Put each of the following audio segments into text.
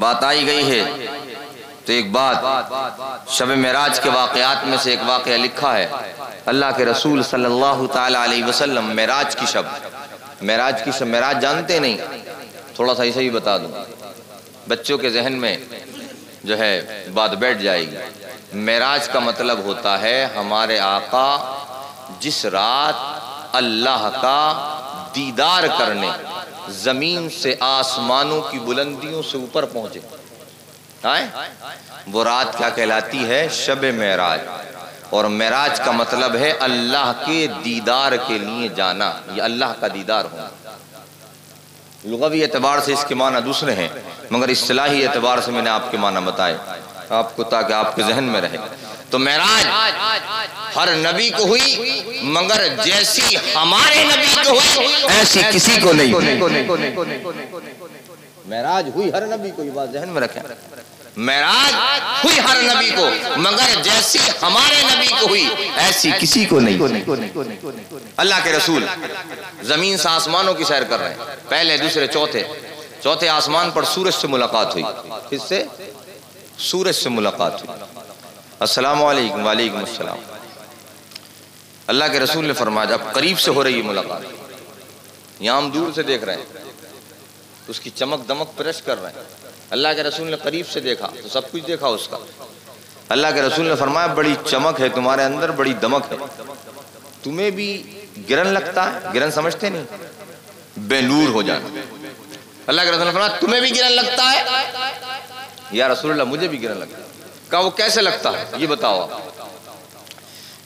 بات آئی گئی ہے تو ایک بات شب معراج کے واقعات میں سے ایک واقعہ لکھا ہے۔ اللہ کے رسول صلی اللہ تعالی علیہ وسلم معراج کی شب، معراج جانتے نہیں، تھوڑا سا اسے ہی بتا دوں، بچوں کے ذہن میں جو ہے بات بیٹھ جائے گی۔ معراج کا مطلب ہوتا ہے ہمارے آقا جس رات اللہ کا دیدار کرنے زمین سے آسمانوں کی بلندیوں سے اوپر پہنچے، وہ رات کیا کہلاتی ہے؟ شب معراج۔ اور معراج کا مطلب ہے اللہ کے دیدار کے لیے جانا، یہ اللہ کا دیدار ہونا۔ لغوی اعتبار سے اس کے معنی دوسرے ہیں، مگر اصطلاحی اعتبار سے میں نے آپ کے معنی بتائے آپ کو تاکہ آپ کے ذہن میں رہے۔ تو معراج ہر نبی کو ہوئی، مگر جیسی ہمارے نبی کو ہوئی ایسی کسی کو نہیں۔ معراج ہوئی ہر نبی کو، یہ بات ذہن میں رکھیں، معراج ہوئی ہر نبی کو، مگر جیسی ہمارے نبی کو ہوئی ایسی کسی کو نہیں۔ اللہ کے رسول زمین سے آسمانوں کی سیر کر رہے ہیں، پہلے دوسرے چوتھے آسمان پر سورج سے ملاقات ہوئی۔ کس سے؟ سورج سے ملاقات ہوئی۔ السلام علیکم، وعلیکم السلام۔ اللہ کے رسول نے فرمایا جب قریب سے ہو رہی ہے ملاقات، یہاں ہم دور سے دیکھ رہے ہیں، اس کی چمک دمک پرش کر رہے ہیں، اللہ کے رسول نے قریب سے دیکھا تو سب کچھ دیکھا اس کا۔ اللہ کے رسول نے فرمایا بڑی چمک ہے تمہارے اندر، بڑی دمک ہے، تمہیں بھی گرن لگتا ہے؟ گرن سمجھتے نہیں؟ بے نور ہو جانا۔ اللہ کے رسول نے فرمایا تمہیں بھی گرن لگتا ہے؟ یا رسول اللہ مجھے بھی گرن لگتا ہے۔ کہا وہ کیسے لگتا ہے یہ بتاؤ آپ۔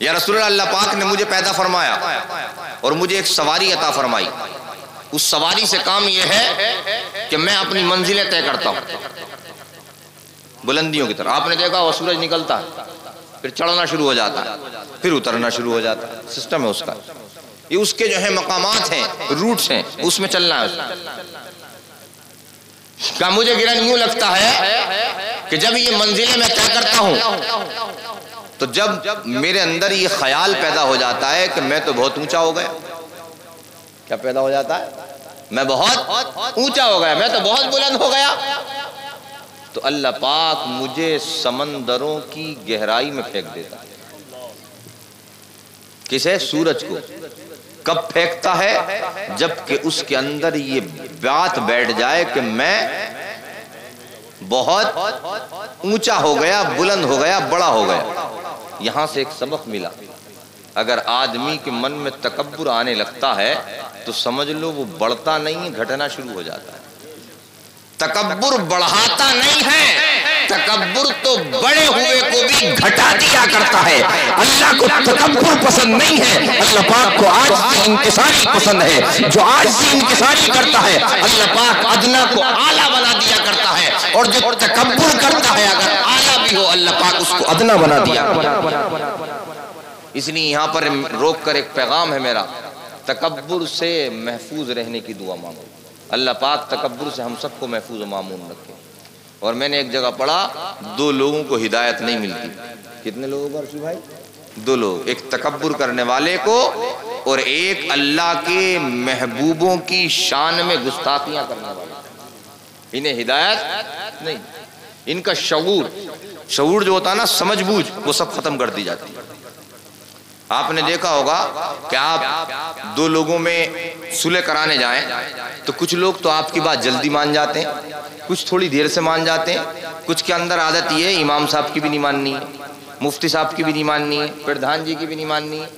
یا رسول اللہ اللہ پاک نے مجھے پیدا فرمایا اور مجھے ایک سواری عطا فرمائی، اس سواری سے کام یہ ہے کہ میں اپنی منزلیں طے کرتا ہوں بلندیوں کی طرح۔ آپ نے دیکھا وہ سورج نکلتا ہے، پھر چڑھنا شروع ہو جاتا ہے، پھر اترنا شروع ہو جاتا ہے، سسٹم ہے اس کا، یہ اس کے جو ہے مقامات ہیں، روٹس ہیں، اس میں چلنا ہے۔ کہا مجھے گرن یوں لگتا ہے کہ جب یہ منزلیں میں طے کرتا ہوں تو جب میرے اندر یہ خیال پیدا ہو جاتا ہے کہ میں تو بہت اونچا ہو گیا۔ کیا پیدا ہو جاتا ہے؟ میں بہت اونچا ہو گیا، میں تو بہت بلند ہو گیا، تو اللہ پاک مجھے سمندروں کی گہرائی میں پھینک دیتا ہے۔ کسے؟ سورج کو۔ کب پھینکتا ہے؟ جبکہ اس کے اندر یہ بات بیٹھ جائے کہ میں بہت اونچا ہو گیا، بلند ہو گیا، بڑا ہو گیا۔ یہاں سے ایک سبق ملا، اگر آدمی کے من میں تکبر آنے لگتا ہے تو سمجھ لو وہ بڑھتا نہیں ہے، گھٹنا شروع ہو جاتا ہے۔ تکبر بڑھاتا نہیں ہے، تکبر تو بڑے ہوئے کو بھی گھٹا دیا کرتا ہے۔ اللہ کو تکبر پسند نہیں ہے، اللہ پاک کو عاجزی انکساری پسند ہے۔ جو عاجزی انکساری کرتا ہے اللہ پاک ادنا کو اعلیٰ بنا دیا کرتا ہے، اور جو تکبر کرتا ہے اگر اعلیٰ بھی ہو اللہ پاک اس کو ادنا بنا دیا۔ اس لیے یہاں پر روک کر ایک پیغام ہے میرا، تکبر سے محفوظ رہنے کی دعا مانگو۔ اللہ پاک تکبر سے ہم سب کو محفوظ و مامون رکھے۔ اور میں نے ایک جگہ پڑھا دو لوگوں کو ہدایت نہیں ملتی۔ کتنے لوگوں کو عرشی بھائی؟ دو لوگ، ایک تکبر کرنے والے کو اور ایک اللہ کے محبوبوں کی شان میں گستاخیاں کرنے والے، انہیں ہدایت نہیں۔ ان کا شعور جو ہوتا ہے نا، سمجھ بوجھ، وہ سب ختم کر دی جاتی ہے۔ آپ نے دیکھا ہوگا کہ آپ دو لوگوں میں صلح کرانے جائیں تو کچھ لوگ تو آپ کی بات جلدی مان جاتے ہیں، کچھ تھوڑی دیر سے مان جاتے ہیں، کچھ کے اندر عادت یہ ہے امام صاحب کی بھی نہیں ماننی ہے، مفتی صاحب کی بھی نہیں ماننی ہے، پردھان جی کی بھی نہیں ماننی ہے،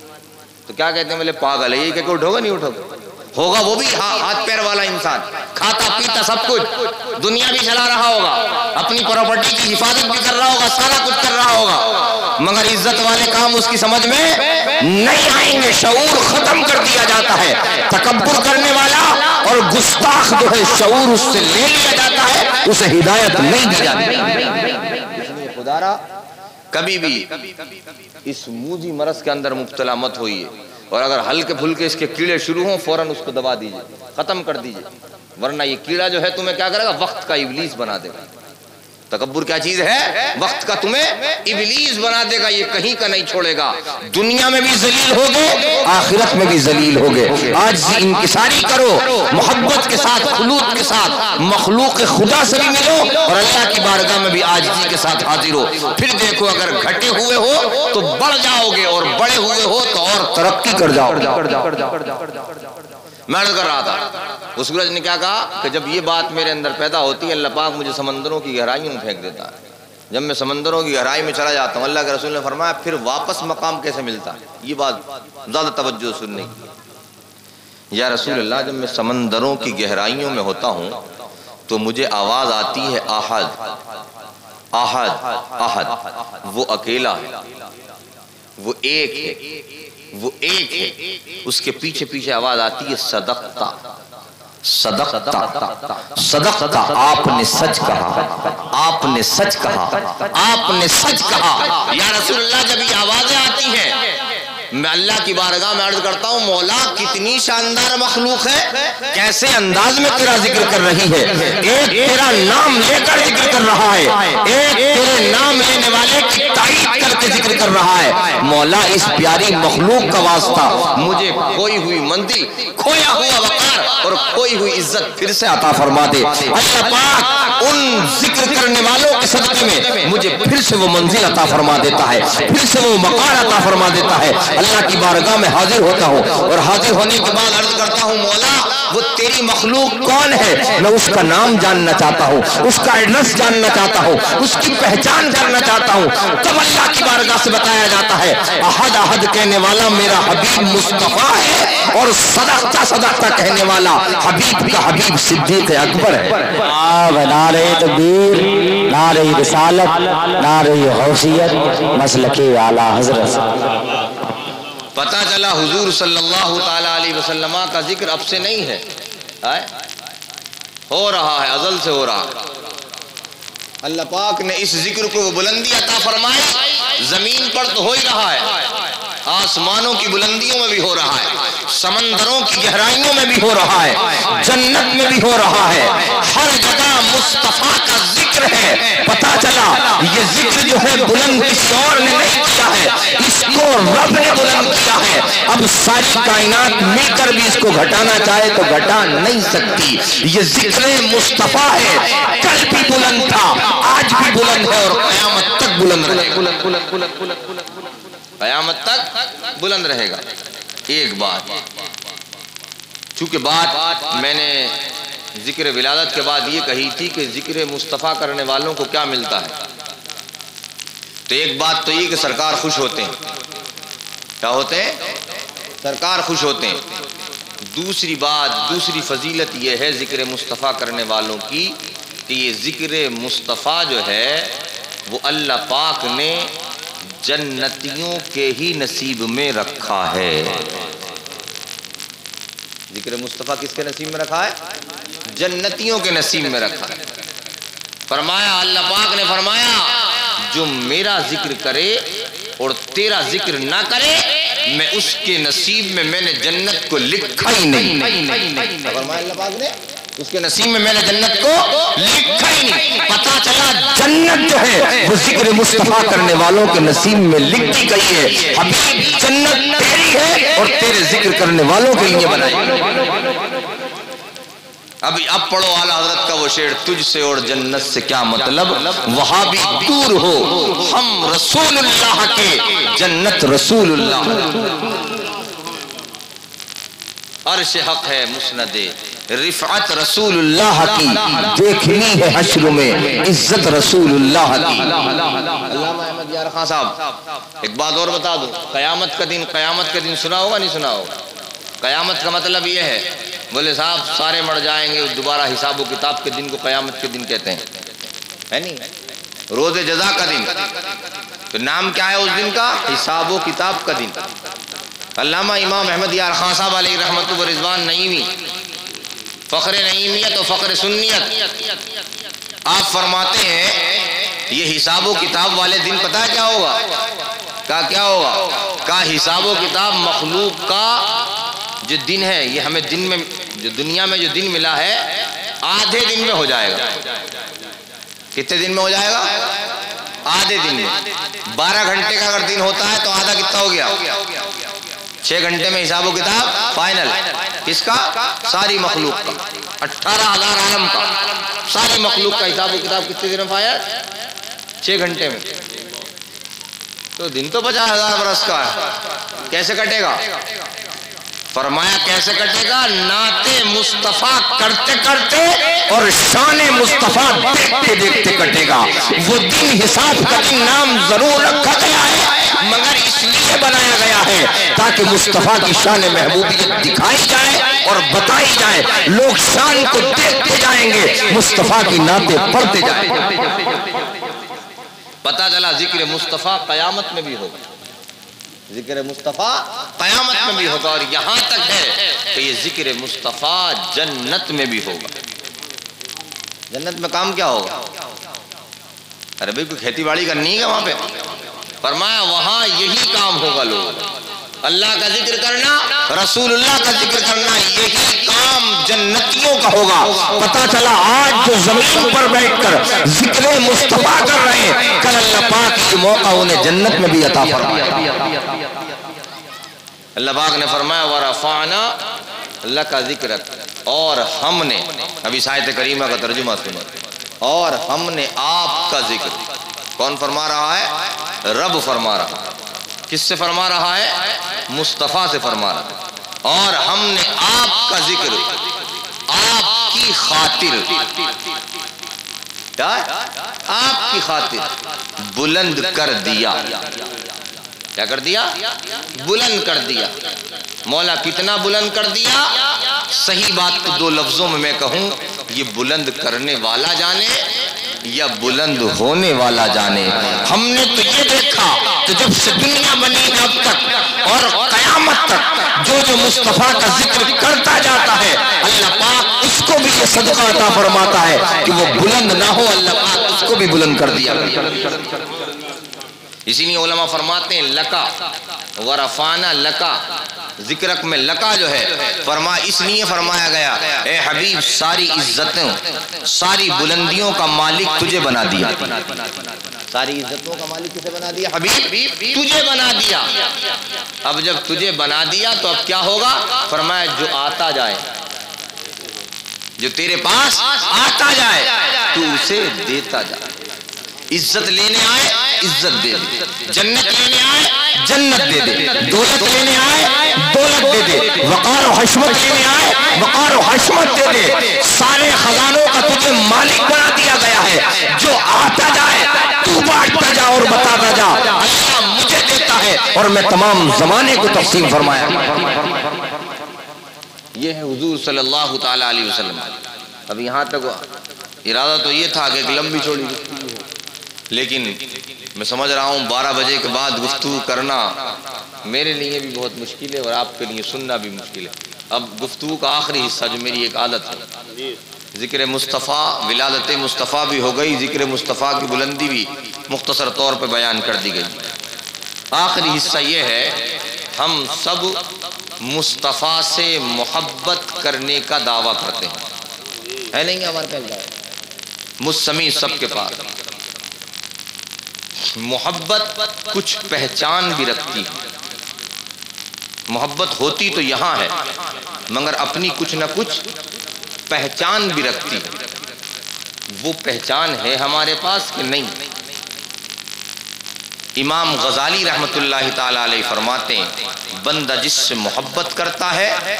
تو کیا کہتے ہیں بولے پاگل ہے یہ، کہ اٹھوگا نہیں اٹھوگا؟ ہوگا وہ بھی ہاتھ پیر والا انسان، کھاتا پیتا سب کچھ، دنیا بھی چلا رہا ہوگا، اپنی پراپرٹی کی حفاظت بھی کر رہا ہوگا، سارا کچھ کر رہا ہوگا، مگر عزت والے کام اس کی سمجھ میں نہیں آئیں گے، شعور ختم کر دیا جاتا ہے۔ تکبر کرنے والا اور گستاخ جو ہے شعور اس سے لے لیا جاتا ہے، اسے ہدایت نہیں دی جاتی۔ اس لیے خدا را کبھی بھی اس موذی مرض کے اندر مبتلا مت ہوئیے، اور اگر ہلکے پھلکے اس کے کیڑے شروع ہوں فوراً اس کو دبا دیجئے، ختم کر دیجئے، ورنہ یہ کیڑا جو ہے تمہیں کیا کرے گا؟ وقت کا ابلیس بنا دے گا۔ تکبر کیا چیز ہے؟ وقت کا تمہیں ابلیس بنا دے گا، یہ کہیں کا نہیں چھوڑے گا، دنیا میں بھی ذلیل ہوگے آخرت میں بھی ذلیل ہوگے۔ آج انکساری کرو، محبت کے ساتھ، خلوص کے ساتھ، مخلوق خدا سے بھی ملو اور اللہ کی بارگاہ میں بھی عاجزی کے ساتھ حاضر ہو۔ پھر دیکھو اگر گھٹے ہوئے ہو تو بڑھ جاؤ گے اور بڑے ہوئے ہو تو اور ترقی کر جاؤ۔ میں عرض کر رہا تھا اس سورج نے کیا کہا کہ جب یہ بات میرے اندر پیدا ہوتی ہے اللہ پاک مجھے سمندروں کی گہرائیوں میں پھینک دیتا ہے۔ جب میں سمندروں کی گہرائی میں چلا جاتا ہوں، اللہ کے رسول نے فرمایا پھر واپس مقام کیسے ملتا ہے؟ یہ بات زیادہ توجہ سننے کی۔ یا رسول اللہ جب میں سمندروں کی گہرائیوں میں ہوتا ہوں تو مجھے آواز آتی ہے احد احد احد، وہ اکیلا ہے، وہ ایک ہے، وہ ایک ہے۔ اس کے پیچھے پیچھے آواز آتی ہے صدقتا صدقتا صدقتا، آپ نے سچ کہا، آپ نے سچ کہا، آپ نے سچ کہا۔ یا رسول اللہ جب یہ آوازیں آتی ہیں میں اللہ کی بارگاہ میں عرض کرتا ہوں مولا کتنی شاندار مخلوق ہے، کیسے انداز میں تیرا ذکر کر رہی ہے، ایک تیرا نام لے کر ذکر کر رہا ہے، ایک تیرے نام لینے والے کی تائید کر کے ذکر کر رہا ہے۔ مولا اس پیاری مخلوق کا واسطہ مجھے کھوئی ہوئی منزل، کھویا ہوا وقار اور کھوئی ہوئی عزت پھر سے عطا فرما دے۔ اللہ پاک ان ذکر کرنے والوں کے صدقے میں مجھے پھر سے وہ منزل عطا فرما دیتا ہے، پھر سے وہ مقام عطا فرما دیتا ہے۔ اللہ کی بارگاہ میں حاضر ہوتا ہوں اور حاضر ہونے کے بعد عرض کرتا ہوں مولا وہ تیری مخلوق کون ہے؟ میں اس کا نام جاننا چاہتا ہوں، اس کا ایڈریس جاننا چاہتا ہوں، اس کی پہچان کرنا چاہتا ہوں۔ تب اللہ کی بارگاہ سے بتایا جاتا ہے احد احد کہنے والا میرا حبیب مصطفیٰ ہے اور صدقتا صدقتا کہنے والا حبیب کا حبیب صدیق اکبر ہے۔ نعرہ تکبیر، نعرہ رسالت، نعرہ غوثیت، مسلک اعلیٰ حضرت۔ پتہ چلا حضور صلی اللہ تعالیٰ علیہ وسلم کا ذکر اب سے نہیں ہے، ہو رہا ہے، ازل سے ہو رہا ہے۔ اللہ پاک نے اس ذکر کو بلندی عطا فرمائی، زمین پر تو ہو ہی رہا ہے، آسمانوں کی بلندیوں میں بھی ہو رہا ہے، سمندروں کی گہرائیوں میں بھی ہو رہا ہے، جنت میں بھی ہو رہا ہے، ہر جگہ مصطفیٰ کا ذکر ہے۔ پتہ چلا یہ ذکر جو ہے بلند کسی اور نے نہیں کیا ہے، اس کو رب نے بلند کیا ہے۔ اب ساری کائنات مل کر بھی اس کو گھٹانا چاہے تو گھٹا نہیں سکتی۔ یہ ذکر مصطفیٰ ہے، کل بھی بلند تھا، آج بھی بلند ہے اور قیامت تک بلند رہے گا، قیامت تک بلند رہے گا۔ ایک بات، چونکہ بات میں نے ذکر ولادت کے بعد یہ کہی تھی کہ ذکر مصطفیٰ کرنے والوں کو کیا ملتا ہے، تو ایک بات تو یہ کہ سرکار خوش ہوتے ہیں۔ کیا ہوتے ہیں؟ سرکار خوش ہوتے ہیں۔ دوسری بات، دوسری فضیلت یہ ہے ذکر مصطفیٰ کرنے والوں کی کہ یہ ذکر مصطفیٰ جو ہے وہ اللہ پاک نے جنتیوں کے ہی نصیب میں رکھا ہے۔ ذکر مصطفیٰ کس کے نصیب میں رکھا ہے؟ جنتیوں کے نصیب میں رکھا ہے۔ فرمایا اللہ پاک نے فرمایا جو میرا ذکر کرے اور تیرا ذکر نہ کرے میں اس کے نصیب میں نے جنت کو لکھا ہی نہیں۔ فرمایا اللہ پاک نے اس کے نصیب میں نے جنت کو لکھا ہی نہیں۔ پتہ چلا جنت جو ہے وہ ذکر مصطفیٰ کرنے والوں کے نصیب میں لکھی گئی ہے۔ حبیب جنت تیری ہے اور تیرے ذکر کرنے والوں کے لیے بنائی۔ اب پڑھو اعلیٰ حضرت کا وہ شعر، تجھ سے اور جنت سے کیا مطلب، وہاں بھی دور ہو ہم رسول اللہ کے، جنت رسول اللہ۔ عرش حق ہے مسند رفعت رسول اللہ کی، دیکھنی ہے حشر میں عزت رسول اللہ کی۔ علامہ احمد یار خان صاحب ایک بات اور بتا دوں، قیامت کا دن سنا ہوگا نہیں سنا ہوگا؟ قیامت کا مطلب یہ ہے، بولے صاحب سارے مر جائیں گے، دوبارہ حساب و کتاب کے دن کو قیامت کے دن کہتے ہیں، ہے نہیں؟ روز جزا کا دن، تو نام کیا ہے اس دن کا؟ حساب و کتاب کا دن۔ علامہ امام احمد یار خان صاحب علیہ رحمت و رضوان نعیمی، فخر نعیمیت و فخر سنیت، آپ فرماتے ہیں یہ حساب و کتاب والے دن پتہ ہے کیا ہوگا؟ کیا ہوگا؟ حساب و کتاب مخلوق کا جو دن ہے، یہ ہمیں دن میں جو دنیا میں جو دن ملا ہے آدھے دن میں ہو جائے گا۔ کتنے دن میں ہو جائے گا؟ آدھے دن میں۔ 12 گھنٹے کا اگر دن ہوتا ہے تو آدھا کتنا ہو گیا؟ 6 گھنٹے میں حساب و کتاب فائنل۔ کس کا؟ ساری مخلوق کا، 18,000 عالم کا، ساری مخلوق کا حساب و کتاب کتنے دن میں فائنل؟ 6 گھنٹے میں۔ تو دن تو 50,000 برس کا ہے، کیسے کٹے گا؟ فرمایا کیسے کٹے گا؟ نعت مصطفیٰ کرتے کرتے اور شان مصطفیٰ دیکھتے دیکھتے کٹے گا۔ وہ دن حساب کا دن نام ضرور رکھا گیا ہے، مگر اس لیے بنایا گیا ہے تاکہ مصطفیٰ کی شان محبوبیت دکھائی جائے اور بتائی جائے، لوگ شان کو دیکھتے جائیں گے، مصطفیٰ کی نعتیں پڑھتے جائیں گے۔ پتہ چلا ذکر مصطفیٰ قیامت میں بھی ہوگا، ذکر مصطفیٰ قیامت میں بھی ہوگا، اور یہاں تک ہے کہ یہ ذکر مصطفیٰ جنت میں بھی ہوگا۔ جنت میں کام کیا ہوگا؟ ارے بھائی کوئی کھیتی باڑی کرنی ہے وہاں پہ؟ فرمایا وہاں یہی کام ہوگا، لوگ اللہ کا ذکر کرنا، رسول اللہ کا ذکر کرنا، یہی کام جنتیوں کا ہوگا۔ پتہ چلا آج جو زمین پر بیٹھ کر ذکر مصطفیٰ کر رہے ہیں، کل اللہ پاک کی موقع انہیں جنت میں بھی عطا فرمائے۔ اللہ پاک نے فرمایا وَرَفَعْنَا لَكَ ذِكْرَكَ، اور ہم نے، ابھی اس آیت کریمہ کا ترجمہ سنیں، اور ہم نے آپ کا ذکر۔ کون فرما رہا ہے؟ رب فرما رہا ہے۔ کس سے فرما رہا ہے؟ مصطفیٰ سے فرما رہا ہے۔ اور ہم نے آپ کا ذکر آپ کی خاطر، کیا ہے؟ آپ کی خاطر بلند کر دیا۔ کیا کر دیا؟ بلند کر دیا۔ مولا کتنا بلند کر دیا؟ صحیح بات تو 2 لفظوں میں کہوں، یہ بلند کرنے والا جانے یا بلند ہونے والا جانے۔ ہم نے تو یہ دیکھا کہ جب سے دنیا بنی اب تک اور قیامت تک جو مصطفیٰ کا ذکر کرتا جاتا ہے، اللہ پاک اس کو بھی یہ صدقہ عطا فرماتا ہے کہ وہ بلند نہ ہو، اللہ پاک اس کو بھی بلند کر دیا۔ اسی لیے علماء فرماتے ہیں لکا ورفانا لکا، ذکرک میں لکا جو ہے فرما اس لیے فرمایا گیا اے حبیب ساری عزتوں ساری بلندیوں کا مالک تجھے بنا دیا۔ ساری عزتوں کا مالک کسے بنا دیا؟ حبیب تجھے بنا دیا۔ اب جب تجھے بنا دیا تو اب کیا ہوگا؟ فرمایا جو آتا جائے، جو تیرے پاس آتا جائے تو اسے دیتا جائے۔ عزت لینے آئے عزت دے دے، جنت لینے آئے جنت دے دے، دولت لینے آئے دولت دے دے، وقار و حشمت لینے آئے وقار و حشمت دے دے۔ سارے خزانوں کا تجھے مالک بنا دیا گیا ہے، جو آتا جائے تو بانٹتا جا اور بتاتا جا اللہ مجھے دیتا ہے اور میں تمام زمانے کو تقسیم فرمایا۔ یہ ہے حضور صلی اللہ تعالی علیہ وسلم۔ اب یہاں تک ارادہ تو یہ تھا کہ ایک لمبی چوڑی گفتگو ہو، لیکن میں سمجھ رہا ہوں 12 بجے کے بعد گفتگو کرنا میرے لیے بھی بہت مشکل ہے اور آپ کے لیے سننا بھی مشکل ہے۔ اب گفتگو کا آخری حصہ جو میری ایک عادت ہے، ذکر مصطفیٰ، ولادت مصطفیٰ بھی ہو گئی، ذکر مصطفیٰ کی بلندی بھی مختصر طور پہ بیان کر دی گئی۔ آخری حصہ یہ ہے ہم سب مصطفیٰ سے محبت کرنے کا دعویٰ کرتے ہیں، ہے نہیں ہمارے پاس دعویٰ؟ مستمع سب کے پاس محبت کچھ پہچان بھی رکھتی ہے۔ محبت ہوتی تو یہاں ہے مگر اپنی کچھ نہ کچھ پہچان بھی رکھتی ہے۔ وہ پہچان ہے ہمارے پاس کہ نہیں؟ امام غزالی رحمت اللہ تعالی علیہ فرماتے ہیں بندہ جس سے محبت کرتا ہے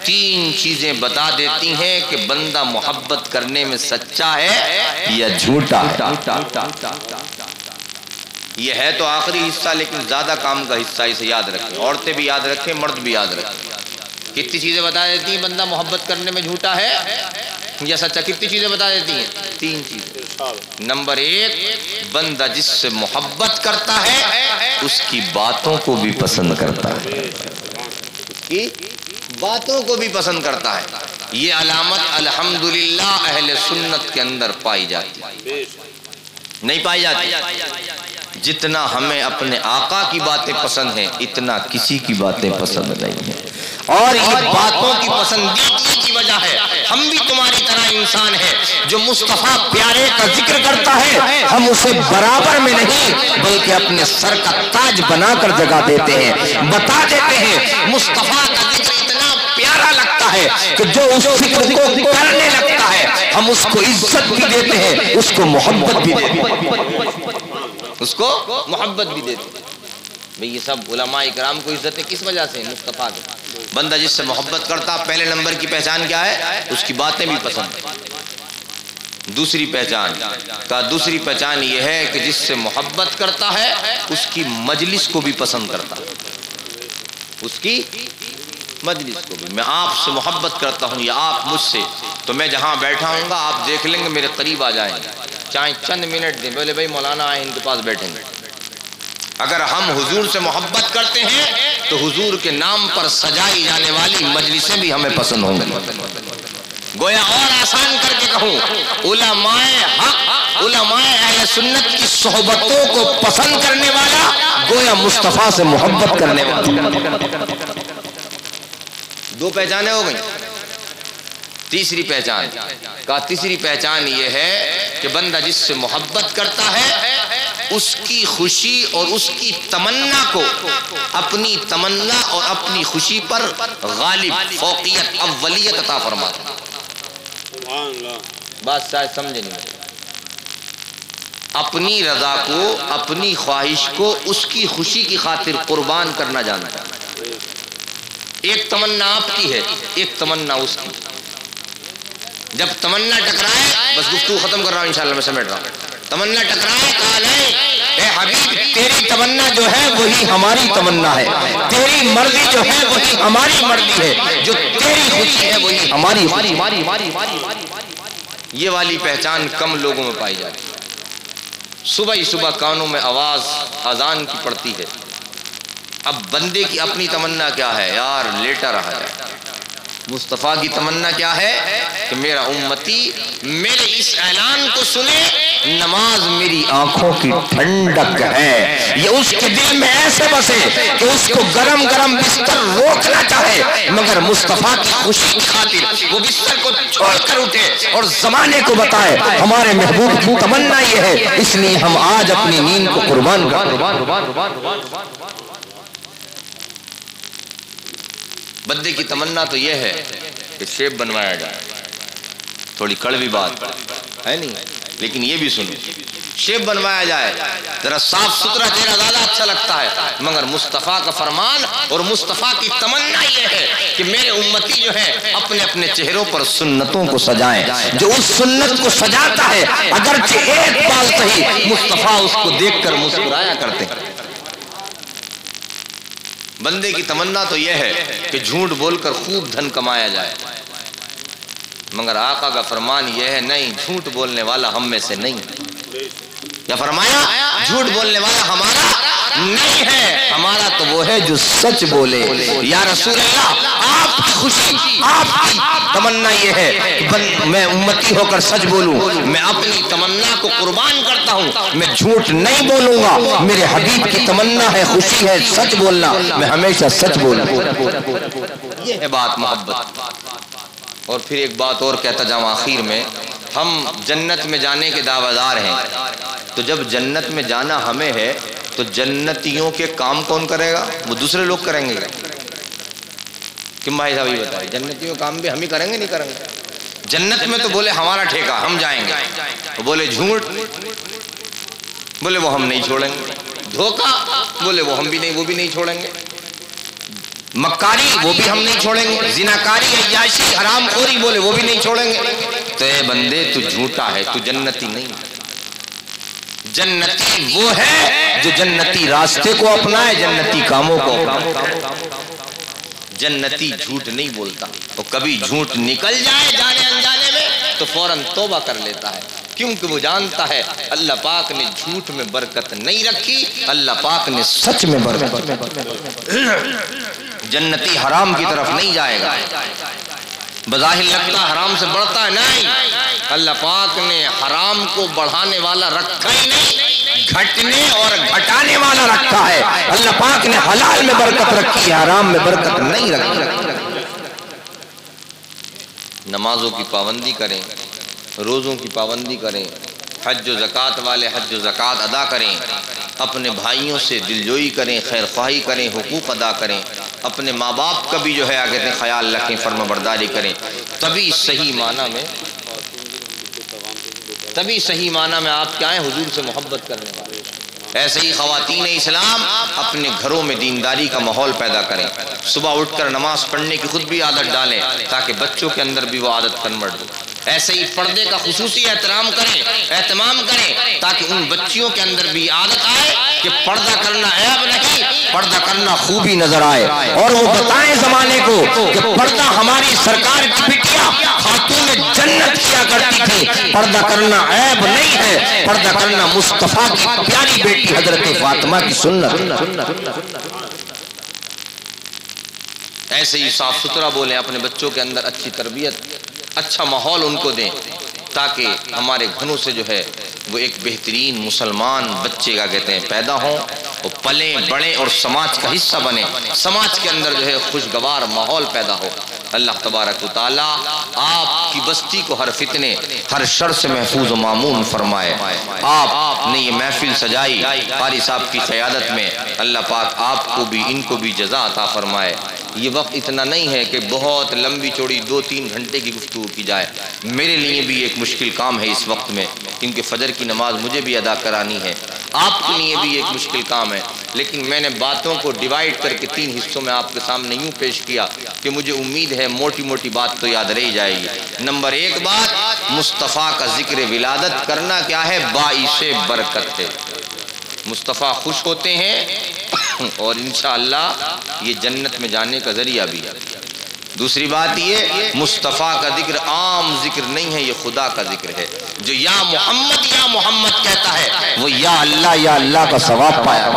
3 چیزیں بتا دیتی ہیں کہ بندہ محبت کرنے میں سچا ہے یا جھوٹا ہے۔ یہ ہے تو آخری حصہ لیکن زیادہ کام کا حصہ، اسے یاد رکھیں، عورتیں بھی یاد رکھیں مرد بھی یاد رکھیں۔ کتنی چیزیں بتا دیتی ہیں بندہ محبت کرنے میں جھوٹا ہے یا سچا؟ کتنی چیزیں بتا دیتی ہیں؟ 3 چیزیں۔ نمبر 1، بندہ جس سے محبت کرتا ہے اس کی باتوں کو بھی پسند کرتا ہے، اس کی باتوں کو بھی پسند کرتا ہے۔ یہ علامت الحمدللہ اہل سنت کے اندر پائی جاتی ہے، نہیں پائی جاتی؟ جتنا ہمیں اپنے آقا کی باتیں پسند ہیں اتنا کسی کی باتیں پسند نہیں ہیں، اور یہ باتوں کی پسندیدگی کی وجہ ہے ہم بھی تمہاری طرح انسان ہیں جو مصطفیٰ پیارے کا ذکر کرتا ہے ہم اسے برابر میں نہیں بلکہ اپنے سر کا تاج بنا کر جگہ دیتے ہیں، بتا دیتے ہیں مصطفیٰ کا ذکر اتنا پیارا لگتا ہے کہ جو اس ذکر کو کرنے لگتا ہے ہم اس کو عزت بھی دیتے ہیں، اس کو محبت بھی دیتے ہیں، اس کو محبت بھی دیتے ہیں۔ بھئی یہ سب علماء اکرام کو عزتیں کس وجہ سے؟ مصطفیٰ کے۔ بندہ جس سے محبت کرتا پہلے نمبر کی پہچان کیا ہے؟ اس کی باتیں بھی پسند۔ دوسری پہچان یہ ہے کہ جس سے محبت کرتا ہے اس کی مجلس کو بھی پسند کرتا ہے، اس کی مجلس کو بھی۔ میں آپ سے محبت کرتا ہوں یا آپ مجھ سے، تو میں جہاں بیٹھا ہوں گا آپ دیکھ لیں گے میرے قریب آ جائیں گے، چاہے چند منٹ دیں، بولے بھائی مولانا آئے ان کے پاس بیٹھیں گے۔ اگر ہم حضور سے محبت کرتے ہیں تو حضور کے نام پر سجائی جانے والی مجلسیں بھی ہمیں پسند ہوں گی۔ گویا اور آسان کر کے کہوں، علماء حق، علماء اہل سنت کی صحبتوں کو پسند کرنے والا گویا مصطفیٰ سے محبت کرنے والا۔ دو پہچانیں ہو گئیں۔ تیسری پہچان یہ ہے کہ بندہ جس سے محبت کرتا ہے اس کی خوشی اور اس کی تمنا کو اپنی تمنا اور اپنی خوشی پر غالب، فوقیت، اولیت عطا فرماتا ہے۔ بات شاید سمجھے نہیں۔ اپنی رضا کو، اپنی خواہش کو اس کی خوشی کی خاطر قربان کرنا جانتا ہے۔ ایک تمنا آپ کی ہے، ایک تمنا اس کی۔ جب تمنا ٹکرائے، بس گفتگو ختم کر رہا ہوں انشاءاللہ، میں سمیٹ رہا ہوں۔ تمنا ٹکرائے، کہا نہیں اے حبیب تیری تمنا جو ہے وہی ہماری تمنا ہے، تیری مرضی جو ہے وہی ہماری مرضی ہے، جو تیری خوشی ہے وہی ہماری خوشی۔ یہ والی پہچان کم لوگوں میں پائی جاتی ہے۔ صبح ہی صبح کانوں میں آواز اذان کی پڑتی ہے۔ اب بندے کی اپنی تمنا کیا ہے؟ یار لیٹا رہا ہے۔ مصطفیٰ کی تمنا کیا ہے کہ میرا امتی میرے اس اعلان کو سنے، نماز میری آنکھوں کی ٹھنڈک ہے۔ یہ اس کے دل میں ایسے بسے کہ اس کو گرم گرم بستر روکنا چاہے، مگر مصطفیٰ کی خوشی کی خاطر وہ بستر کو چھوڑ کر اٹھے اور زمانے کو بتائے ہمارے محبوب کی تمنا یہ ہے، اس لیے ہم آج اپنی نیند کو قربان کر۔ بندے کی تمنا تو یہ ہے کہ شیپ بنوایا جائے۔ تھوڑی کڑوی بات ہے نہیں، لیکن یہ بھی سنو، شیپ بنوایا جائے، ذرا صاف ستھرا چہرہ زیادہ اچھا لگتا ہے، مگر مصطفیٰ کا فرمان اور مصطفیٰ کی تمنا یہ ہے کہ میرے امتی جو ہے اپنے اپنے چہروں پر سنتوں کو سجائیں۔ جو اس سنت کو سجاتا ہے اگرچہ ایک بال صحیح، مصطفیٰ اس کو دیکھ کر مسکرایا کرتے ہیں۔ بندے کی تمنا تو یہ ہے کہ جھوٹ بول کر خوب دھن کمایا جائے، مگر آقا کا فرمان یہ ہے نہیں، جھوٹ بولنے والا ہم میں سے نہیں۔ کیا فرمایا؟ جھوٹ بولنے والا ہمارا نہیں ہے، ہمارا تو وہ ہے جو سچ بولے۔ یا رسول اللہ، آپ کی خوشی، آپ کی تمنا یہ ہے کہ میں امتی ہو کر سچ بولوں، میں اپنی تمنا کو قربان کرتا ہوں، میں جھوٹ نہیں بولوں گا۔ میرے حبیب کی تمنا ہے، خوشی ہے سچ بولنا، میں ہمیشہ سچ بولوں۔ یہ ہے بات محبت۔ اور پھر ایک بات اور کہتا جاؤں آخر میں، ہم جنت میں جانے کے دعویدار ہیں، تو جب جنت میں جانا ہمیں ہے تو جنتیوں کے کام کون کرے گا؟ وہ دوسرے لوگ کریں گے کیوں بھائی صاحب؟ یہ بتائیں، جنتیوں کام بھی ہم ہی کریں گے نہیں کریں گے؟ جنت میں تو بولے ہمارا ٹھیکہ، ہم جائیں گے، وہ بولے جھوٹ، بولے وہ ہم نہیں چھوڑیں گے، دھوکہ، بولے وہ ہم بھی نہیں، وہ بھی نہیں چھوڑیں گے، مکاری وہ بھی ہم نہیں چھوڑیں گے، زناکاری، عیاشی، حرام خوری، بولے وہ بھی نہیں چھوڑیں گے۔ تو اے بندے تو جھوٹا ہے، تو جنتی نہیں۔ جنتی وہ ہے جو جنتی راستے کو اپنائے، جنتی کاموں کو اپنائے۔ جنتی جھوٹ نہیں بولتا، وہ کبھی جھوٹ نکل جائے جانے انجانے میں تو فوراً توبہ کر لیتا ہے، کیونکہ وہ جانتا ہے اللہ پاک نے جھوٹ میں برکت نہیں رکھی، اللہ پاک نے سچ میں برکت۔ جنتی حرام کی طرف نہیں جائے گا، بظاہر لگتا حرام سے بڑھتا ہے، نہیں، اللہ پاک نے حرام کو بڑھانے والا رکھا ہی نہیں، گھٹنے اور گھٹانے والا رکھا ہے۔ اللہ پاک نے حلال میں برکت رکھی ہے، حرام میں برکت نہیں رکھی۔ نمازوں کی پابندی کریں، روزوں کی پابندی کریں، حج و زکوٰۃ والے حج و زکوٰۃ ادا کریں، اپنے بھائیوں سے دلجوئی کریں، خیر خواہی کریں، حقوق ادا کریں، اپنے ماں باپ کا بھی جو ہے آگے خیال رکھیں، فرما برداری کریں، تبھی صحیح معنی میں آپ کیا ہیں حضور سے محبت کرنے والے۔ ایسے ہی خواتین اسلام اپنے گھروں میں دینداری کا ماحول پیدا کریں، صبح اٹھ کر نماز پڑھنے کی خود بھی عادت ڈالیں تاکہ بچوں کے اندر بھی وہ عادت کنورٹ ہو۔ ایسے ہی پردے کا خصوصی احترام کریں تاکہ ان بچیوں کے اندر بھی عادت آئے کہ پردہ کرنا عیب نہیں، پردہ کرنا خوبی نظر آئے، اور وہ بتائیں زمانے کو کہ پردہ ہماری سرکار کی بٹیا خاتون جنت کیا کرتی تھی، پردہ کرنا عیب نہیں ہے، پردہ کرنا مصطفیٰ کی پیاری بیٹی حضرت فاطمہ کی سنت۔ ایسے ہی صاف ستھرا بولیں، اپنے بچوں کے اندر اچھی تربیت، اچھا ماحول ان کو دیں تاکہ ہمارے گھروں سے جو ہے وہ ایک بہترین مسلمان بچے کا کہتے ہیں پیدا ہوں، وہ پلیں بڑھیں اور سماج کا حصہ بنیں، سماج کے اندر جو ہے خوشگوار ماحول پیدا ہو۔ اللہ تبارک و تعالیٰ آپ کی بستی کو ہر فتنے ہر شر سے محفوظ و مامون فرمائے۔ آپ نے یہ محفل سجائی قاری صاحب کی قیادت میں، اللہ پاک آپ کو بھی ان کو بھی جزا عطا فرمائے۔ یہ وقت اتنا نہیں ہے کہ بہت لمبی چوڑی 2-3 گھنٹے کی گفتگو کی جائے، میرے لیے بھی ایک مشکل کام ہے اس وقت میں، کیونکہ فجر کی نماز مجھے بھی ادا کرانی ہے، آپ کے لیے بھی ایک مشکل کام ہے، لیکن میں نے باتوں کو ڈیوائیڈ کر کے 3 حصوں میں آپ کے سامنے یوں پیش کیا کہ مجھے امید ہے موٹی موٹی بات تو یاد رہ جائے گی۔ نمبر 1 بات، مصطفیٰ کا ذکر ولادت کرنا کیا ہے؟ باعث برکت ہے، مصطفیٰ خوش ہوتے ہیں اور انشاءاللہ یہ جنت میں جانے کا ذریعہ بھی ہے۔ دوسری بات یہ، مصطفیٰ کا ذکر عام ذکر نہیں ہے، یہ خدا کا ذکر ہے۔ جو یا محمد کہتا ہے وہ یا اللہ کا ثواب پایا۔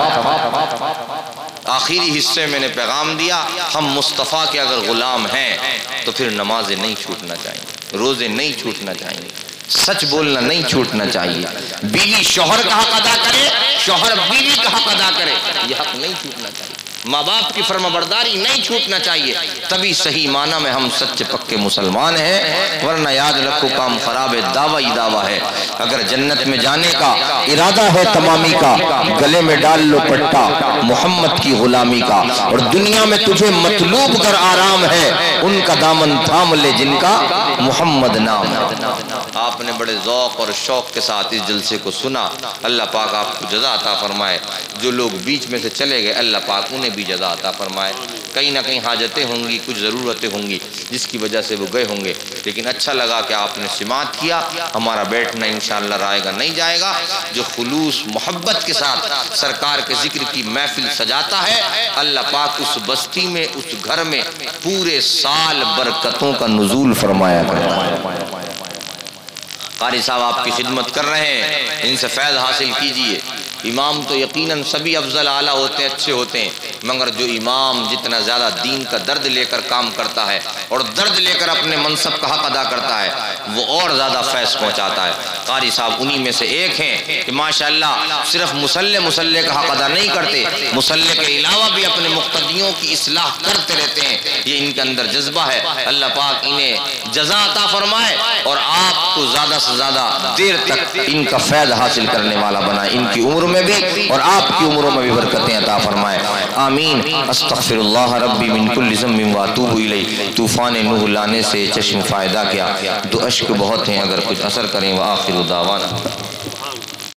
آخری حصے میں نے پیغام دیا، ہم مصطفیٰ کے اگر غلام ہیں تو پھر نمازیں نہیں چھوٹنا چاہیے، روزے نہیں چھوٹنا چاہیے، سچ بولنا نہیں چھوٹنا چاہیے، بیوی شوہر کا حق ادا کرے، شوہر بیوی کا حق ادا کرے، یہ حق نہیں چھوٹنا چاہیے، ماں باپ کی فرما برداری نہیں چھوٹنا چاہیے، تبھی صحیح معنی میں ہم سچے پکے مسلمان ہیں، ورنہ یاد رکھو کام خراب ہے، دعویٰ ہی دعویٰ ہے۔ اگر جنت میں جانے کا ارادہ ہے تمامی کا، گلے میں ڈال لو پٹا محمد کی غلامی کا، اور دنیا میں تجھے مطلوب گر آرام ہے، ان کا دامن تھام لے جن کا محمد نام ہے۔ آپ نے بڑے ذوق اور شوق کے ساتھ اس جلسے کو سنا، اللہ پاک آپ کو جزا عطا فرمائے۔ جو لوگ بیچ میں سے چلے گئے اللہ پاک انہیں بھی جزا عطا فرمائے۔ کہیں نہ کہیں حاجتیں ہوں گی، کچھ ضرورتیں ہوں گی جس کی وجہ سے وہ گئے ہوں گے، لیکن اچھا لگا کہ آپ نے سماعت کیا۔ ہمارا بیٹھنا انشاءاللہ رائے گا نہیں جائے گا۔ جو خلوص محبت کے ساتھ سرکار کے ذکر کی محفل سجاتا ہے، اللہ پاک اس بستی میں اس گھر میں پورے سال برکتوں کا نزول فرمایا کرتا ہے۔ قاری صاحب آپ کی خدمت کر رہے ہیں، ان سے فیض حاصل کیجئے۔ امام تو یقیناً سبھی افضل اعلیٰ ہوتے ہیں، اچھے ہوتے ہیں، مگر جو امام جتنا زیادہ دین کا درد لے کر کام کرتا ہے اور درد لے کر اپنے منصب کا حق ادا کرتا ہے، وہ اور زیادہ فیض پہنچاتا ہے۔ قاری صاحب انہی میں سے ایک ہیں کہ ماشاءاللہ صرف مسلح کا حق ادا نہیں کرتے، مسلح کے علاوہ بھی اپنے مقتدیوں کی اصلاح کرتے رہتے ہیں، یہ ان کے اندر جذبہ ہے۔ اللہ پاک انہیں جزا عطا فرمائے اور آپ کو زیادہ سے زیادہ دیر تک ان کا فیض حاصل کرنے والا بنائے، ان کی عمر میں بھی اور آپ کی عمروں میں بھی برکتیں عطا فرمائے، آمین۔ استغفر اللہ ربی من کل ذنب واتوب الیہ۔ طوفان نوح لانے سے چشم فائدہ کیا، دو اشک بہت ہیں اگر کچھ اثر کریں۔ وآخر دعوانا